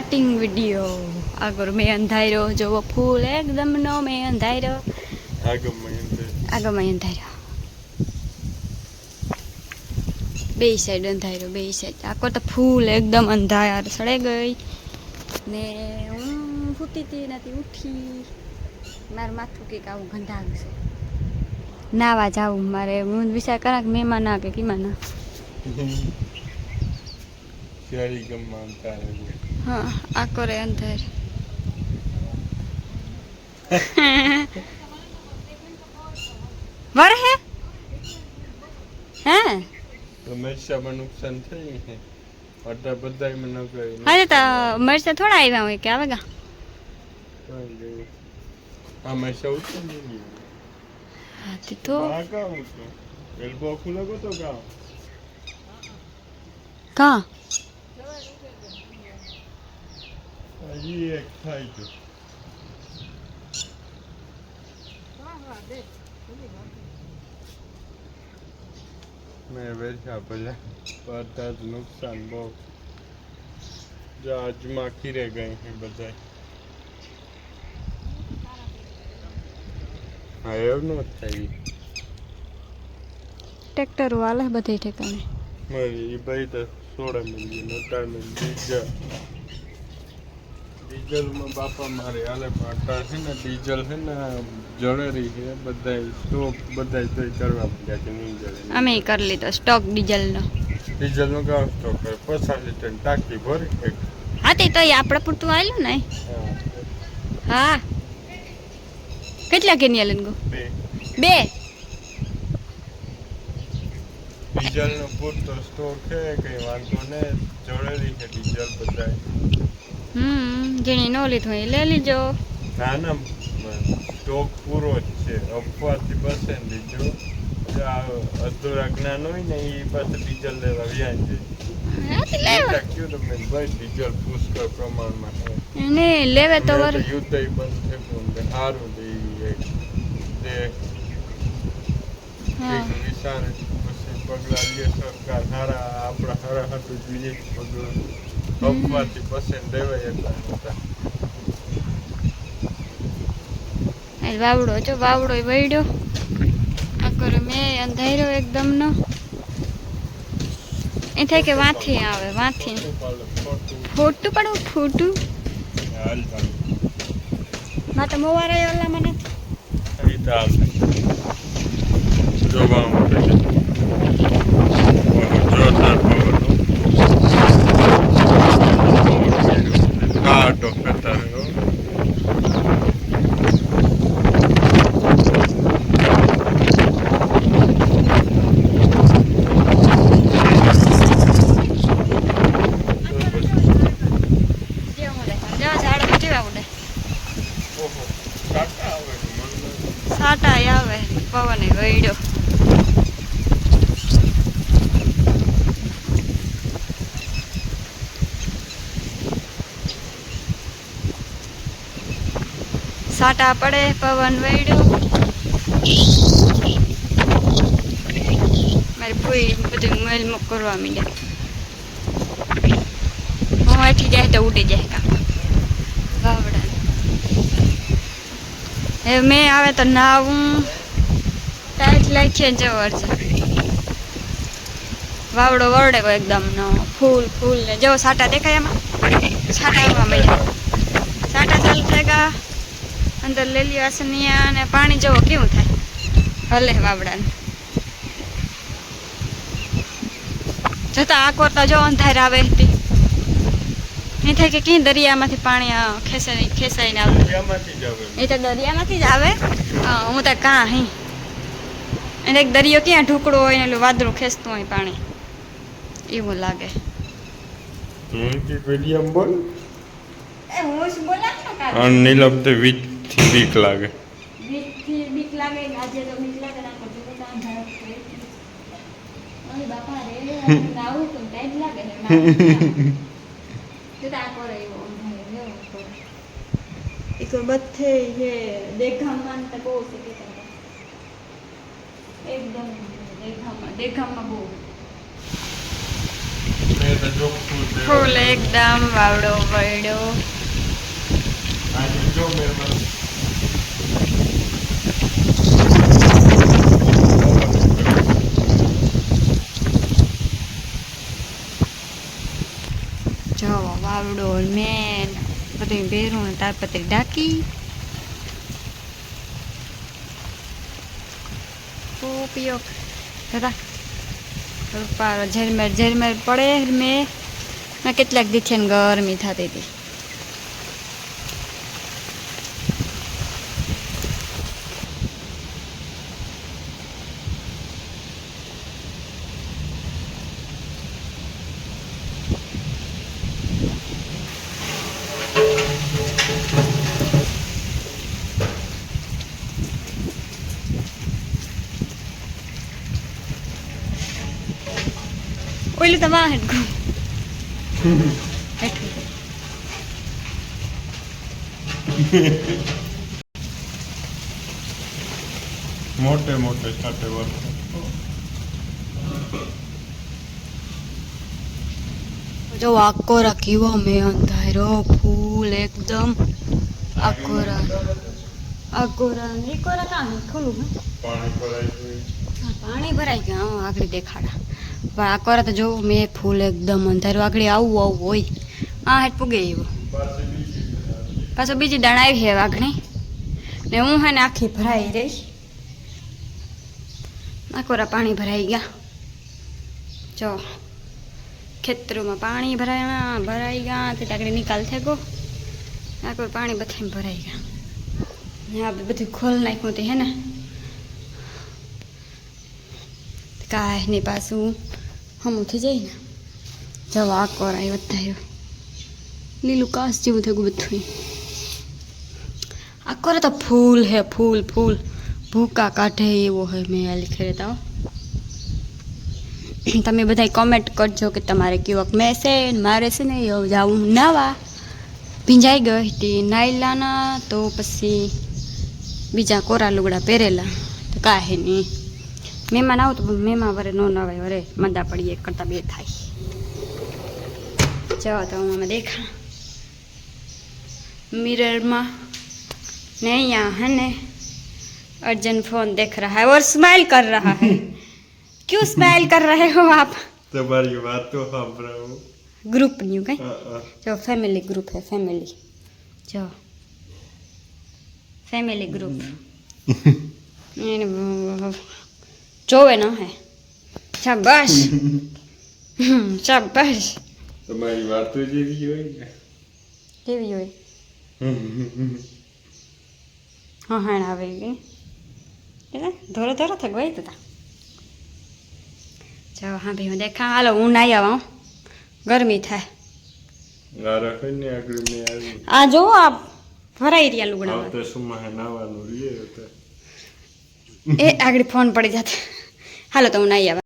Starting video આગળ મેં અંધાર્યો જોવો ફૂલ એકદમ નો મેં અંધાર્યો આગળ મેં અંધાર્યો બે સાઈડ અંધાર્યો બે સાઈડ આખો તો ફૂલ એકદમ અંધાર સડે ગઈ ને હું સૂતી હતી નથી ઉઠી મારું માથું કંઈક આવું ગંધાવું છે નાવા જાવું મારે હું વિચાર કરા કે મહેમાન ના કે કીમાં ના હા આ કરે અંધાર વર હે હે મરચામાં નુકસાન થઈ છે અટા બધાયમાં ન કરી અરે તો મરચા થોડા આવ્યા હોય કે આવે ગા આ મરચા ઉતરી નહીં હા તો આ કા ઉતરો એલ્બો ખુલ્લો ગયો તો કા કા હજી એક થાય તો મેં બેઠા પેલા બધા જ નુકસાન બહુ જહાજમાં ખીરે ગઈ છે બધા હા એવું ન થાય ટ્રેક્ટર વાલે બધે ઠેકાણે મારી એ ભાઈ તો સોડા મળી નતા ને ડીઝલમાં બાપા મારે હાલે પાટા છે ને ડીઝલ છે ને જળેરી છે બધા સ્ટોક બધા તો કરવા માંડ્યા છે નહીં જળે અમે કરી લીધો સ્ટોક ડીઝલનો ડીઝલનો કામ સ્ટોક કરે 50 લીટર ટાંકી ભરી એક હા તે તો આપણે પૂરતું આવેલું ને હા કેટલા કેની આલન ગો બે ડીઝલનો પૂરતો સ્ટોક છે કઈ વાંધો ને જળેરી છે ડીઝલ બધા જેને નો લીધું એ લઈ લીજો ના ના સ્ટોક પૂરો જ છે અપવાથી બસે ને લીધો અધૂરા જ્ઞાન હોય ને એ પાસે ડીઝલ લેવા વ્યાજ છે તમે ભાઈ ડીઝલ પુષ્કળ પ્રમાણમાં ને લેવે તો વર યુદ્ધ બંધ થયું સારું વિચાર પછી પગલા લે સરકાર સારા આપણા સારા હતું જોઈએ પગલા અપવાથી બસે દેવાય એટલા મોટા વાવડો જો વાવડો વળ્યો આ કરે મેં અંધાર્યો એકદમ નો એ થાય કે વાથી આવે વાથી ફોટું પડું ફોટું માં તો મોવારે ઓલા મને જોવા માટે જોરદાર પવન કાટો કરતા રહ્યો સાટા આવે પવન વળ્યો સાટા પડે પવન વળ્યો મારી કોઈ બધું મેલ મુક કરવા માંડ્યા હું એઠી જાય તો ઉડી જાય કા વાવડા એ મેં આવે તો નાવું ટાઈટ લાગી જવર છે વાવડો વરડે કો એકદમ નો ફૂલ ફૂલ ને જો સાટા દેખાય એમાં સાટા આવવા માંડ્યા સાટા ચાલુ થઈ ગયા અંદર લેલી વાસણિયા અને પાણી જવો કેવું થાય હલે વાવડાને જતા આ કોરતા જો અંધાર આવે હતી એ થાય કે કઈ દરિયામાંથી પાણી ખેંચાઈને આવતું એ તો દરિયામાંથી જ આવે હું તો કાં હી એને એક દરિયો ક્યાં ઢુકડો હોય ને એટલું વાદળું ખેંચતું હોય પાણી એવું લાગે નીલમ તો વીજ બીક લાગે બીક લાગે આજે તો બીક લાગે ના કરજો તો અંધાર ઓય બાપા રે નાવું તો ટાઈટ લાગે ને જતા કરે એવો અંધાર એક બધે હે દેખામાં તો બહુ છે કે એકદમ દેખામાં બહુ મેં તો જો ફૂલ એકદમ વાવડો વળ્યો. આજે જો મેં જો વાવડો મેન બધું બેરું ને તારપત્રી ઢાંકી. પોપીઓ દાદા રૂપારો ઝરમર ઝરમર પડે મેં કેટલાક દીથી ને ગરમી થતી હતી. ઓલું તો વાહ હેઠું મોટે મોટે છાંટે વરસે. જો આકોરા કેવો મેં અંધારો ફૂલ એકદમ આકોરા નીકોરા કામ ખુલ્લું પાણી ભરાઈ ગયું. પાણી ભરાઈ ગયું. આગળ દેખાડા પણ આકોરા તો જોવું મેં ફૂલ એકદમ અંધારું આગળ આવું હોય. હેઠ પૂગે એવું પાછું બીજી દાણા આવી છે વાઘણી ને હું હે ને આખી ભરાઈ રહી. આકોરા પાણી ભરાઈ ગયા. જો ખેતરોમાં પાણી ભરાઈ ગયા તે આગળ નિકાલ થઈ ગયો. આકોર પાણી બધે ભરાઈ ગયા. ત્યાં બધું ખોલ નાખ્યું તે હે ને કાંઈ નહીં પાછું હમુથી જાય ને. જવા આકોર આવ્યો વધાર્યો લીલું કાસ જેવું થયું બધું. આકોર તો ફૂલ હે ફૂલ ભૂકા કાઢે એવો હે. મેં આ લીખે રહેતા તમે બધા કોમેન્ટ કરજો કે તમારે કેવોક મેસે મારે છે ને એવું જાવું નાવા ભીંજાઈ ગઈ હતી નાયલાના તો પછી બીજા કોરા લુગડા પહેરેલા તો કાંઈ નહીં. મહેમાન આવું તો મહેમાન વરે નો નવાય વરે મંદા પડીએ કરતાં બે થાય. જાઓ તો આમાં દેખા मिरर नहीं यहाँ है ने अर्जुन फोन देख रहा है और स्माइल कर रहा है. क्यों स्माइल कर रहे हो आप? तुम्हारी बात तो सांभळावो. ग्रुप न्यू कहीं जो फैमिली ग्रुप है फैमिली जो फैमिली ग्रुप જોવે ન હે. શાબાશ શાબાશ. તમારી વાતો જેવી હોય ને કેવી હોય હા હાણ આવે ગઈ એટલે ધોરો ધોરો થઈ ગઈ તા. ચાલો હા ભાઈ હું દેખા હાલો હું નાઈ આવા ગરમી થાય. ગારા કઈને આગળ મે આવી આ જો આ ભરાઈ રહ્યા લુગડા તો સુમા નાવાનું રીએ તો એ આગળ ફોન પડી જાતે. હાલો તો હું નાઈ આવા.